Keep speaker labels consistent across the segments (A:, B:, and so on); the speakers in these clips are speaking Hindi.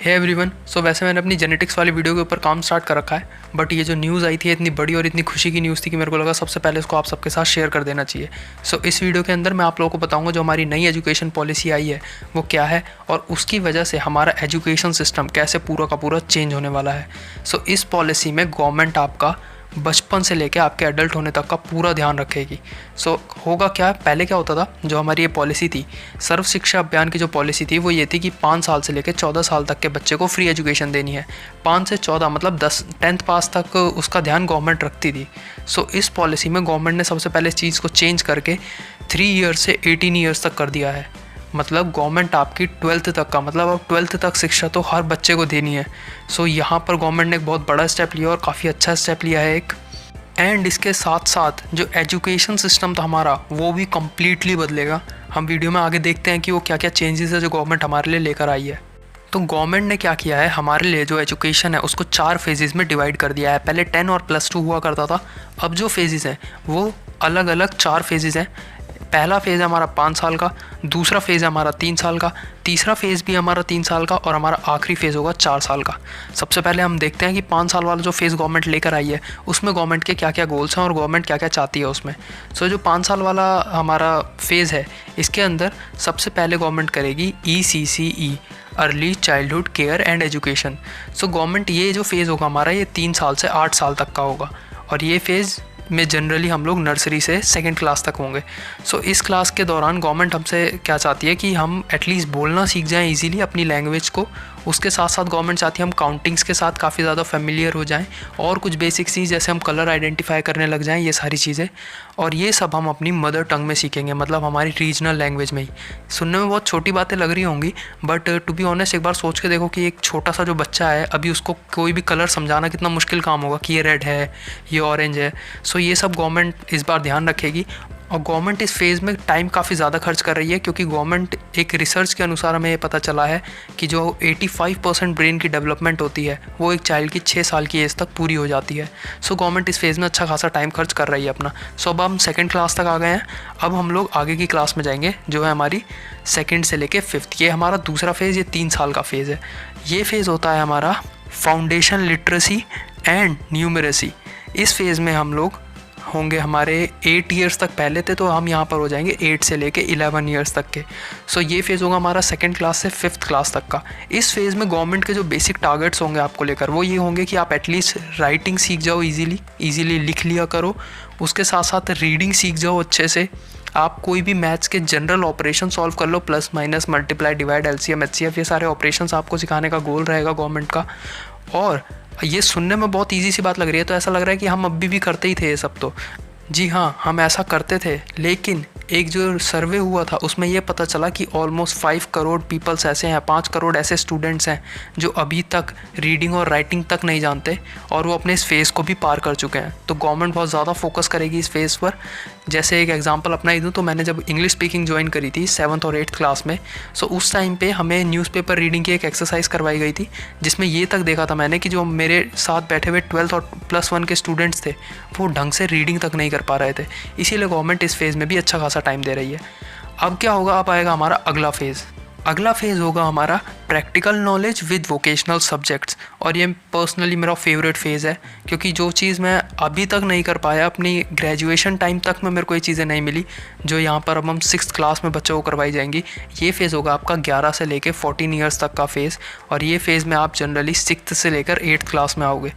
A: Hey everyone. सो वैसे मैंने अपनी जेनेटिक्स वाली वीडियो के ऊपर काम स्टार्ट कर रखा है, बट ये जो न्यूज़ आई थी इतनी बड़ी और इतनी खुशी की न्यूज़ थी कि मेरे को लगा सबसे पहले इसको आप सबके साथ शेयर कर देना चाहिए। सो इस वीडियो के अंदर मैं आप लोगों को बताऊंगा जो हमारी नई एजुकेशन पॉलिसी आई है वो क्या है और उसकी वजह से हमारा एजुकेशन सिस्टम कैसे पूरा का पूरा चेंज होने वाला है। सो इस पॉलिसी में गवर्नमेंट आपका बचपन से लेकर आपके एडल्ट होने तक का पूरा ध्यान रखेगी। सो होगा क्या, पहले क्या होता था, जो हमारी ये पॉलिसी थी, सर्व शिक्षा अभियान की जो पॉलिसी थी वो ये थी कि 5 साल से लेकर 14 साल तक के बच्चे को फ्री एजुकेशन देनी है। 5 से 14 मतलब 10th पास तक उसका ध्यान गवर्नमेंट रखती थी। सो इस पॉलिसी में गवर्नमेंट ने सबसे पहले इस चीज़ को चेंज करके 3 ईयर्स से 18 ईयर्स तक कर दिया है। मतलब गवर्नमेंट आपकी 12th तक का, मतलब अब 12th तक शिक्षा तो हर बच्चे को देनी है। सो यहाँ पर गवर्नमेंट ने एक बहुत बड़ा स्टेप लिया और काफ़ी अच्छा स्टेप लिया है एक। एंड इसके साथ साथ जो एजुकेशन सिस्टम था हमारा वो भी कम्प्लीटली बदलेगा। हम वीडियो में आगे देखते हैं कि वो क्या क्या चेंजेस है जो गवर्नमेंट हमारे लिए लेकर आई है। तो गवर्नमेंट ने क्या किया है, हमारे लिए जो एजुकेशन है उसको 4 फेजेस में डिवाइड कर दिया है। पहले 10 और +2 हुआ करता था, अब जो फेजेस हैं वो अलग अलग 4 फेजेस हैं। पहला फेज़ है हमारा 5 साल का, दूसरा फेज़ है हमारा 3 साल का, तीसरा फेज़ भी हमारा 3 साल का और हमारा आखिरी फेज़ होगा 4 साल का। सबसे पहले हम देखते हैं कि 5 साल वाला जो फेज़ गवर्नमेंट लेकर आई है उसमें गवर्नमेंट के क्या क्या गोल्स हैं और गवर्नमेंट क्या क्या चाहती है उसमें। सो जो 5 साल वाला हमारा फेज़ है इसके अंदर सबसे पहले गवर्नमेंट करेगी ECCE, early childhood care and education. So government ये जो फेज़ होगा हमारा ये 3 साल से 8 साल तक का होगा और ये फेज़ में जनरली हम लोग नर्सरी से 2nd क्लास तक होंगे। सो इस क्लास के दौरान गवर्नमेंट हमसे क्या चाहती है कि हम एटलीस्ट बोलना सीख जाएं इजीली अपनी लैंग्वेज को। उसके साथ साथ गवर्नमेंट चाहती है हम काउंटिंग्स के साथ काफ़ी ज़्यादा फेमिलियर हो जाएं और कुछ बेसिक चीज़ जैसे हम कलर आइडेंटिफाई करने लग जाएं, ये सारी चीज़ें। और ये सब हम अपनी मदर टंग में सीखेंगे, मतलब हमारी रीजनल लैंग्वेज में ही। सुनने में बहुत छोटी बातें लग रही होंगी, बट टू बी ऑनेस्ट एक बार सोच के देखो कि एक छोटा सा जो बच्चा है अभी उसको कोई भी कलर समझाना कितना मुश्किल काम होगा कि ये रेड है, ये ऑरेंज है। सो ये सब गवर्नमेंट इस बार ध्यान रखेगी। और गवर्नमेंट इस फेज़ में टाइम काफ़ी ज़्यादा खर्च कर रही है क्योंकि गवर्नमेंट एक रिसर्च के अनुसार हमें ये पता चला है कि जो 85% ब्रेन की डेवलपमेंट होती है वो एक चाइल्ड की 6 साल की एज तक पूरी हो जाती है। सो गवर्नमेंट इस फेज़ में अच्छा खासा टाइम खर्च कर रही है अपना। सो अब हम 2nd क्लास तक आ गए हैं। अब हम लोग आगे की क्लास में जाएंगे जो है हमारी 2nd से लेके 5th। ये हमारा दूसरा फेज़, ये 3 साल का फेज़ है। ये फेज़ होता है हमारा फाउंडेशन लिटरेसी एंड न्यूमरेसी। इस फेज़ में हम लोग होंगे हमारे 8 ईयर्स तक पहले थे, तो हम यहाँ पर हो जाएंगे 8 से लेके 11 ईयर्स तक के। सो ये फेज़ होगा हमारा 2nd क्लास से 5th क्लास तक का। इस फेज़ में गवर्नमेंट के जो बेसिक टारगेट्स होंगे आपको लेकर वो ये होंगे कि आप एटलीस्ट राइटिंग सीख जाओ, ईजीली लिख लिया करो। उसके साथ साथ रीडिंग सीख जाओ अच्छे से। आप कोई भी मैथ्स के जनरल ऑपरेशन सॉल्व कर लो, plus minus multiply divide LCM HCF, ये सारे ऑपरेशंस आपको सिखाने का गोल रहेगा गवर्नमेंट का। और ये सुनने में बहुत ईजी सी बात लग रही है, तो ऐसा लग रहा है कि हम अभी भी करते ही थे ये सब। तो जी हाँ, हम ऐसा करते थे, लेकिन एक जो सर्वे हुआ था उसमें ये पता चला कि ऑलमोस्ट 5 करोड़ पीपल्स ऐसे हैं, 5 करोड़ ऐसे स्टूडेंट्स हैं जो अभी तक रीडिंग और राइटिंग तक नहीं जानते और वो अपने इस फेज़ को भी पार कर चुके हैं। तो गवर्नमेंट बहुत ज़्यादा फोकस करेगी इस फेज़ पर। जैसे एक एग्जांपल अपना ही दूँ तो मैंने जब इंग्लिश स्पीकिंग ज्वाइन करी थी 7th और 8th क्लास में, सो उस टाइम पे हमें न्यूज़पेपर रीडिंग की एक एक्सरसाइज करवाई गई थी जिसमें ये तक देखा था मैंने कि जो मेरे साथ बैठे हुए 12th और +1 के स्टूडेंट्स थे वो ढंग से रीडिंग तक नहीं कर पा रहे थे। इसीलिए गवर्नमेंट इस फेज़ में भी अच्छा खासा टाइम दे रही है। अब क्या होगा, अब आएगा हमारा अगला फेज़। अगला फेज़ होगा हमारा practical knowledge with vocational subjects. और ये पर्सनली मेरा फेवरेट फेज़ है क्योंकि जो चीज़ मैं अभी तक नहीं कर पाया, अपनी ग्रेजुएशन टाइम तक में मेरे को ये चीज़ें नहीं मिली जो यहाँ पर अब हम 6th क्लास में बच्चों को करवाई जाएंगी। ये फेज़ होगा आपका 11 से लेकर 14 ईयर्स तक का फेज़ और ये फेज़ में आप जनरली 6th से लेकर 8th क्लास में आओगे।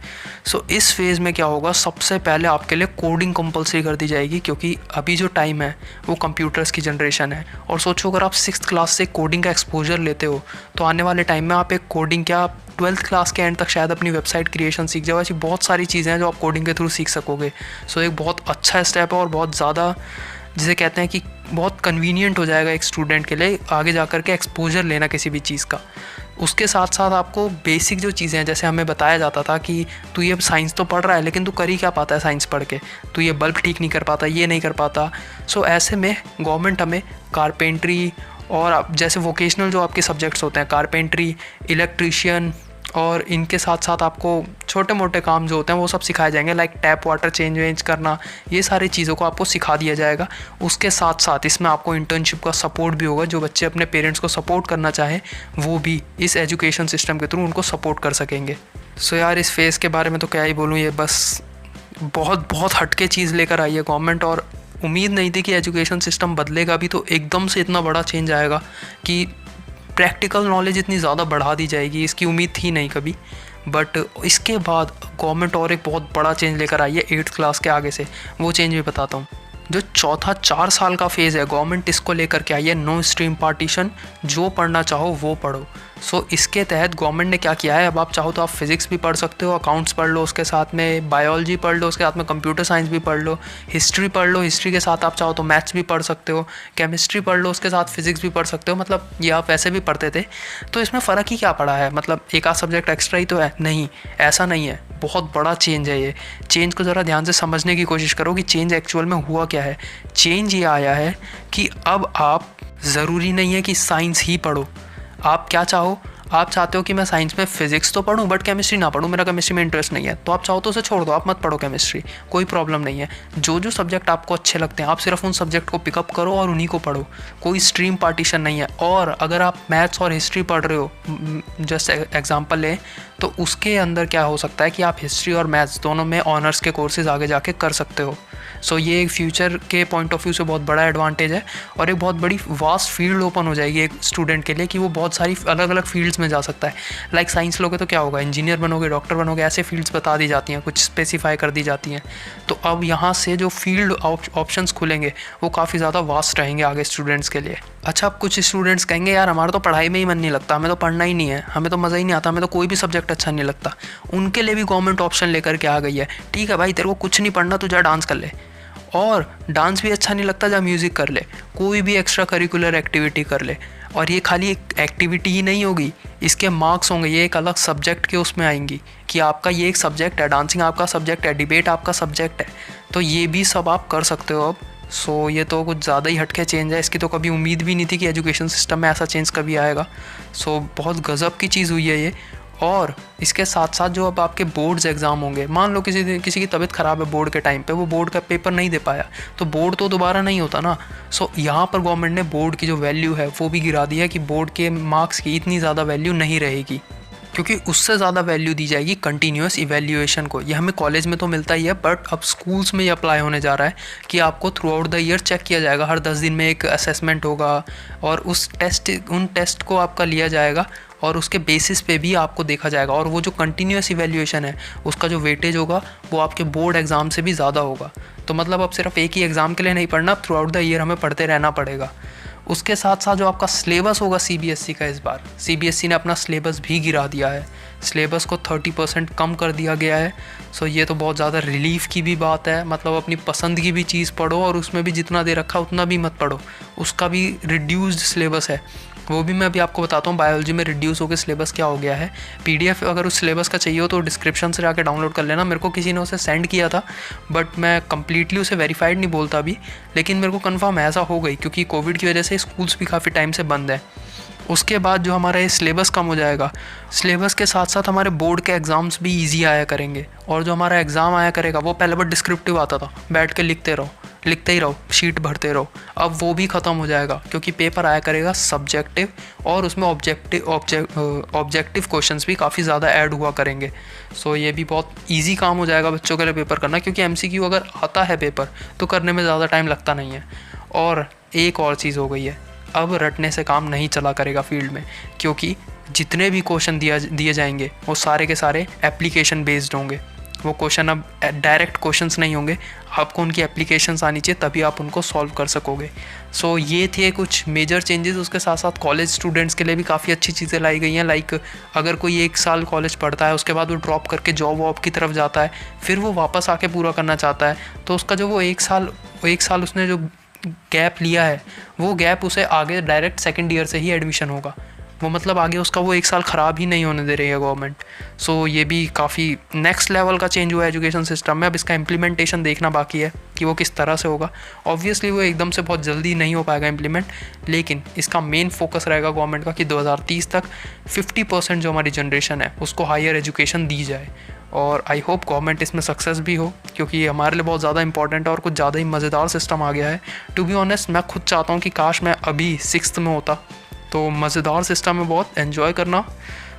A: सो इस फेज़ में क्या होगा, सबसे पहले आपके लिए कोडिंग कंपलसरी कर दी जाएगी क्योंकि अभी जो टाइम है वो कंप्यूटर्स की जनरेशन है। और सोचो अगर आप 6th क्लास से कोडिंग का एक्सपोजर लेते हो तो आने वाले टाइम में आप एक कोडिंग क्या 12th क्लास के एंड तक शायद अपनी वेबसाइट क्रिएशन सीख जाओ। ऐसी बहुत सारी चीज़ें हैं जो आप कोडिंग के थ्रू सीख सकोगे। सो एक बहुत अच्छा स्टेप है और बहुत ज़्यादा, जिसे कहते हैं कि बहुत कन्वीनियंट हो जाएगा एक स्टूडेंट के लिए आगे जा कर के एक्सपोजर लेना किसी भी चीज़ का। उसके साथ साथ आपको बेसिक जो चीज़ें हैं, जैसे हमें बताया जाता था कि तू ये साइंस तो पढ़ रहा है लेकिन तू कर ही क्या पाता है साइंस पढ़ के, तू ये बल्ब ठीक नहीं कर पाता, ये नहीं कर पाता। सो ऐसे में गवर्नमेंट हमें कारपेंट्री और जैसे वोकेशनल जो आपके सब्जेक्ट्स होते हैं, कारपेंट्री, इलेक्ट्रीशियन और इनके साथ साथ आपको छोटे मोटे काम जो होते हैं वो सब सिखाए जाएंगे, लाइक टैप वाटर चेंज वेंज करना, ये सारी चीज़ों को आपको सिखा दिया जाएगा। उसके साथ साथ इसमें आपको इंटर्नशिप का सपोर्ट भी होगा, जो बच्चे अपने पेरेंट्स को सपोर्ट करना चाहें वो भी इस एजुकेशन सिस्टम के थ्रू उनको सपोर्ट कर सकेंगे। सो यार इस फेज़ के बारे में तो क्या ही बोलूँ, ये बस बहुत बहुत हटके चीज़ लेकर आई है गवर्नमेंट, और उम्मीद नहीं थी कि एजुकेशन सिस्टम बदलेगा भी तो एकदम से इतना बड़ा चेंज आएगा कि प्रैक्टिकल नॉलेज इतनी ज़्यादा बढ़ा दी जाएगी, इसकी उम्मीद थी नहीं कभी। बट इसके बाद गवर्नमेंट और एक बहुत बड़ा चेंज लेकर आई है 8th क्लास के आगे से, वो चेंज भी बताता हूँ। जो चौथा 4 साल का फेज़ है गवर्नमेंट इसको लेकर के आई है, नो स्ट्रीम पार्टीशन, जो पढ़ना चाहो वो पढ़ो। सो इसके तहत गवर्नमेंट ने क्या किया है, अब आप चाहो तो आप फिज़िक्स भी पढ़ सकते हो, अकाउंट्स पढ़ लो, उसके साथ में बायोलॉजी पढ़ लो, उसके साथ में कंप्यूटर साइंस भी पढ़ लो, हिस्ट्री पढ़ लो, हिस्ट्री के साथ आप चाहो तो मैथ्स भी पढ़ सकते हो, केमिस्ट्री पढ़ लो, उसके साथ फिज़िक्स भी पढ़ सकते हो, मतलब ये आप वैसे भी पढ़ते थे। तो इसमें फ़र्क ही क्या पड़ा है, मतलब एक आध सब्जेक्ट एक्स्ट्रा ही तो है, नहीं ऐसा नहीं है, बहुत बड़ा चेंज है ये। चेंज को ज़रा ध्यान से समझने की कोशिश करो कि चेंज एक्चुअल में हुआ क्या है। चेंज ये आया है कि अब आप ज़रूरी नहीं है कि साइंस ही पढ़ो, आप क्या चाहो, आप चाहते हो कि मैं साइंस में फिजिक्स तो पढूं बट केमिस्ट्री ना पढूं, मेरा केमिस्ट्री में इंटरेस्ट नहीं है, तो आप चाहो तो उसे छोड़ दो, आप मत पढ़ो केमिस्ट्री, कोई प्रॉब्लम नहीं है। जो जो सब्जेक्ट आपको अच्छे लगते हैं आप सिर्फ उन सब्जेक्ट को पिकअप करो और उन्हीं को पढ़ो, कोई स्ट्रीम पार्टीशन नहीं है। और अगर आप मैथ्स और हिस्ट्री पढ़ रहे हो, जस्ट एग्जांपल लें, तो उसके अंदर क्या हो सकता है कि आप हिस्ट्री और मैथ्स दोनों में ऑनर्स के कोर्सेज आगे जाके कर सकते हो। सो ये एक फ्यूचर के पॉइंट ऑफ व्यू से बहुत बड़ा एडवांटेज है और एक बहुत बड़ी वास्ट फील्ड ओपन हो जाएगी एक स्टूडेंट के लिए कि वो बहुत सारी अलग अलग फील्ड्स में जा सकता है। लाइक साइंस लोगे तो क्या होगा, इंजीनियर बनोगे, डॉक्टर बनोगे, ऐसे फील्ड्स बता दी जाती हैं, कुछ स्पेसिफाई कर दी जाती हैं। तो अब यहाँ से जो फील्ड ऑप्शंस खुलेंगे वो काफ़ी ज़्यादा वास्ट रहेंगे आगे स्टूडेंट्स के लिए। अच्छा, अब कुछ स्टूडेंट्स कहेंगे यार हमारा तो पढ़ाई में ही मन नहीं लगता, हमें तो पढ़ना ही नहीं है, हमें तो मज़ा ही नहीं आता, हमें तो कोई भी सब्जेक्ट अच्छा नहीं लगता। उनके लिए भी गवर्नमेंट ऑप्शन लेकर के आ गई है, ठीक है भाई तेरे को कुछ नहीं पढ़ना, तू जा डांस कर ले, और डांस भी अच्छा नहीं लगता जा म्यूज़िक कर ले, कोई भी एक्स्ट्रा करिकुलर एक्टिविटी कर ले। और ये खाली एक एक्टिविटी ही नहीं होगी, इसके मार्क्स होंगे, ये एक अलग सब्जेक्ट के उसमें आएंगी कि आपका ये एक सब्जेक्ट है, डांसिंग आपका सब्जेक्ट है, डिबेट आपका सब्जेक्ट है, तो ये भी सब आप कर सकते हो अब। सो ये तो कुछ ज़्यादा ही हटके चेंज है, इसकी तो कभी उम्मीद भी नहीं थी कि एजुकेशन सिस्टम में ऐसा चेंज कभी आएगा। सो बहुत गज़ब की चीज़ हुई है ये। और इसके साथ साथ जो अब आपके बोर्ड्स एग्ज़ाम होंगे, मान लो किसी की तबीयत ख़राब है बोर्ड के टाइम पे, वो बोर्ड का पेपर नहीं दे पाया, तो बोर्ड तो दोबारा नहीं होता ना। सो यहाँ पर गवर्नमेंट ने बोर्ड की जो वैल्यू है वो भी गिरा दी है कि बोर्ड के मार्क्स की इतनी ज़्यादा वैल्यू नहीं रहेगी, क्योंकि उससे ज़्यादा वैल्यू दी जाएगी कंटिन्यूस इवैल्यूएशन को। ये हमें कॉलेज में तो मिलता ही है, बट अब स्कूल्स में ये अप्लाई होने जा रहा है कि आपको throughout the year check किया जाएगा, हर 10 दिन में एक असेसमेंट होगा और उन टेस्ट को आपका लिया जाएगा और उसके बेसिस पे भी आपको देखा जाएगा। और वो जो कंटिन्यूस इवैल्यूएशन है उसका जो वेटेज होगा वो आपके बोर्ड एग्ज़ाम से भी ज़्यादा होगा। तो मतलब अब सिर्फ एक ही एग्ज़ाम के लिए नहीं पढ़ना, थ्रू आउट द ईयर हमें पढ़ते रहना पड़ेगा। उसके साथ साथ जो आपका सिलेबस होगा सीबीएसई का, इस बार सीबीएसई ने अपना सिलेबस भी गिरा दिया है, सिलेबस को 30% कम कर दिया गया है। सो ये तो बहुत ज़्यादा रिलीफ की भी बात है, मतलब अपनी पसंद की भी चीज़ पढ़ो और उसमें भी जितना दे रखा उतना भी मत पढ़ो, उसका भी रिड्यूस्ड सिलेबस है। वो भी मैं अभी आपको बताता हूँ बायोलॉजी में रिड्यूस होकर सिलेबस क्या हो गया है। पीडीएफ अगर उस सिलेबस का चाहिए हो तो डिस्क्रिप्शन से जाके डाउनलोड कर लेना, मेरे को किसी ने उसे सेंड किया था बट मैं कंप्लीटली उसे वेरीफाइड नहीं बोलता अभी, लेकिन मेरे को कंफर्म ऐसा हो गई क्योंकि कोविड की वजह से स्कूल्स भी काफ़ी टाइम से बंद है। उसके बाद जो हमारा ये सिलेबस कम हो जाएगा, सिलेबस के साथ साथ हमारे बोर्ड के एग्ज़ाम्स भी ईजी आया करेंगे। और जो हमारा एग्ज़ाम आया करेगा वो पहले बहुत डिस्क्रिप्टिव आता था, बैठ के लिखते ही रहो, शीट भरते रहो, अब वो भी ख़त्म हो जाएगा क्योंकि पेपर आया करेगा सब्जेक्टिव और उसमें ऑब्जेक्टिव क्वेश्चंस भी काफ़ी ज़्यादा ऐड हुआ करेंगे। सो ये भी बहुत इजी काम हो जाएगा बच्चों के लिए पेपर करना, क्योंकि एमसीक्यू अगर आता है पेपर तो करने में ज़्यादा टाइम लगता नहीं है। और एक और चीज़ हो गई है, अब रटने से काम नहीं चला करेगा फील्ड में, क्योंकि जितने भी क्वेश्चन दिए जाएंगे वो सारे के सारे एप्लीकेशन बेस्ड होंगे। वो क्वेश्चन अब डायरेक्ट क्वेश्चंस नहीं होंगे, आपको उनकी एप्लीकेशंस आनी चाहिए तभी आप उनको सॉल्व कर सकोगे। सो ये थे कुछ मेजर चेंजेस। उसके साथ साथ कॉलेज स्टूडेंट्स के लिए भी काफ़ी अच्छी चीज़ें लाई गई हैं। लाइक अगर कोई 1 साल कॉलेज पढ़ता है, उसके बाद वो ड्रॉप करके जॉब वॉब की तरफ जाता है, फिर वो वापस आके पूरा करना चाहता है, तो उसका जो वो एक साल उसने जो गैप लिया है वो गैप उसे आगे डायरेक्ट सेकेंड ईयर से ही एडमिशन होगा। वो मतलब आगे उसका वो 1 साल ख़राब ही नहीं होने दे रही है गवर्नमेंट। सो ये भी काफ़ी नेक्स्ट लेवल का चेंज हुआ है एजुकेशन सिस्टम में। अब इसका इम्प्लीमेंटेशन देखना बाकी है कि वो किस तरह से होगा। ऑब्वियसली वो एकदम से बहुत जल्दी नहीं हो पाएगा इम्प्लीमेंट, लेकिन इसका मेन फोकस रहेगा गवर्नमेंट का कि 2030 तक 50% जो हमारी जनरेशन है उसको हायर एजुकेशन दी जाए। और आई होप गवर्नमेंट इसमें सक्सेस भी हो, क्योंकि ये हमारे लिए बहुत ज़्यादा इंपॉर्टेंट है और कुछ ज़्यादा ही मज़ेदार सिस्टम आ गया है। टू बी ऑनेस्ट मैं खुद चाहता हूँ कि काश मैं अभी 6th में होता, तो मज़ेदार सिस्टम है बहुत, एन्जॉय करना।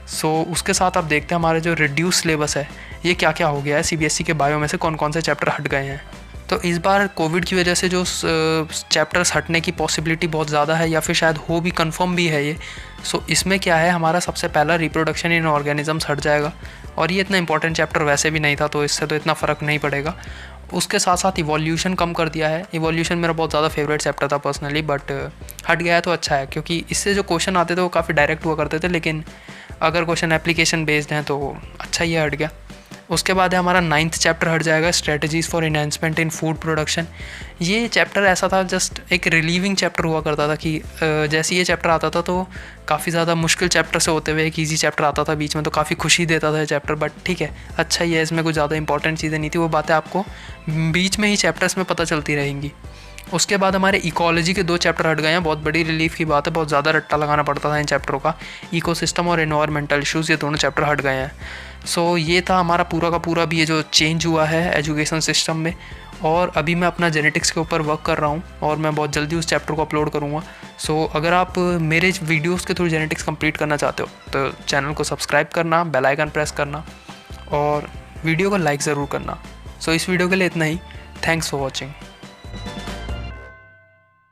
A: सो उसके साथ आप देखते हैं हमारे जो रिड्यूस सिलेबस है ये क्या क्या हो गया है। सीबीएसई के बायो में से कौन कौन से चैप्टर हट गए हैं। तो इस बार कोविड की वजह से जो चैप्टर्स हटने की पॉसिबिलिटी बहुत ज़्यादा है, या फिर शायद हो भी, कंफर्म भी है ये। सो इसमें क्या है, हमारा सबसे पहला रिप्रोडक्शन इन ऑर्गेनिजम्स हट जाएगा, और ये इतना इंपॉर्टेंट चैप्टर वैसे भी नहीं था, तो इससे तो इतना फ़र्क नहीं पड़ेगा। उसके साथ साथ इवोल्यूशन कम कर दिया है। इवोल्यूशन मेरा बहुत ज़्यादा फेवरेट चैप्टर था पर्सनली, बट हट गया है तो अच्छा है, क्योंकि इससे जो क्वेश्चन आते थे वो काफ़ी डायरेक्ट हुआ करते थे, लेकिन अगर क्वेश्चन एप्लीकेशन बेस्ड हैं तो अच्छा ही हट गया। उसके बाद है हमारा 9th चैप्टर हट जाएगा, strategies for enhancement in food production. ये चैप्टर ऐसा था, जस्ट एक रिलीविंग चैप्टर हुआ करता था कि जैसे ये चैप्टर आता था तो काफ़ी ज़्यादा मुश्किल चैप्टर से होते हुए एक ईजी चैप्टर आता था बीच में, तो काफ़ी खुशी देता था ये चैप्टर। बट ठीक है, अच्छा ही है, इसमें कुछ ज़्यादा इंपॉर्टेंट चीज़ें नहीं थी, वो बातें आपको बीच में ही चैप्टर्स में पता चलती रहेंगी। उसके बाद हमारे इकोलॉजी के 2 चैप्टर हट गए हैं। बहुत बड़ी रिलीफ की बात है, बहुत ज़्यादा रट्टा लगाना पड़ता था इन चैप्टरों का। इकोसिस्टम और एनवायरमेंटल इश्यूज़, ये दोनों चैप्टर हट गए हैं। सो ये था हमारा पूरा का पूरा भी ये जो चेंज हुआ है एजुकेशन सिस्टम में। और अभी मैं अपना जेनेटिक्स के ऊपर वर्क कर रहा हूँ और मैं बहुत जल्दी उस चैप्टर को अपलोड करूँगा। सो अगर आप मेरे वीडियोज़ के थ्रू जेनेटिक्स कंप्लीट करना चाहते हो तो चैनल को सब्सक्राइब करना, बेल आइकन प्रेस करना और वीडियो को लाइक ज़रूर करना। सो इस वीडियो के लिए इतना ही। Thanks for watching.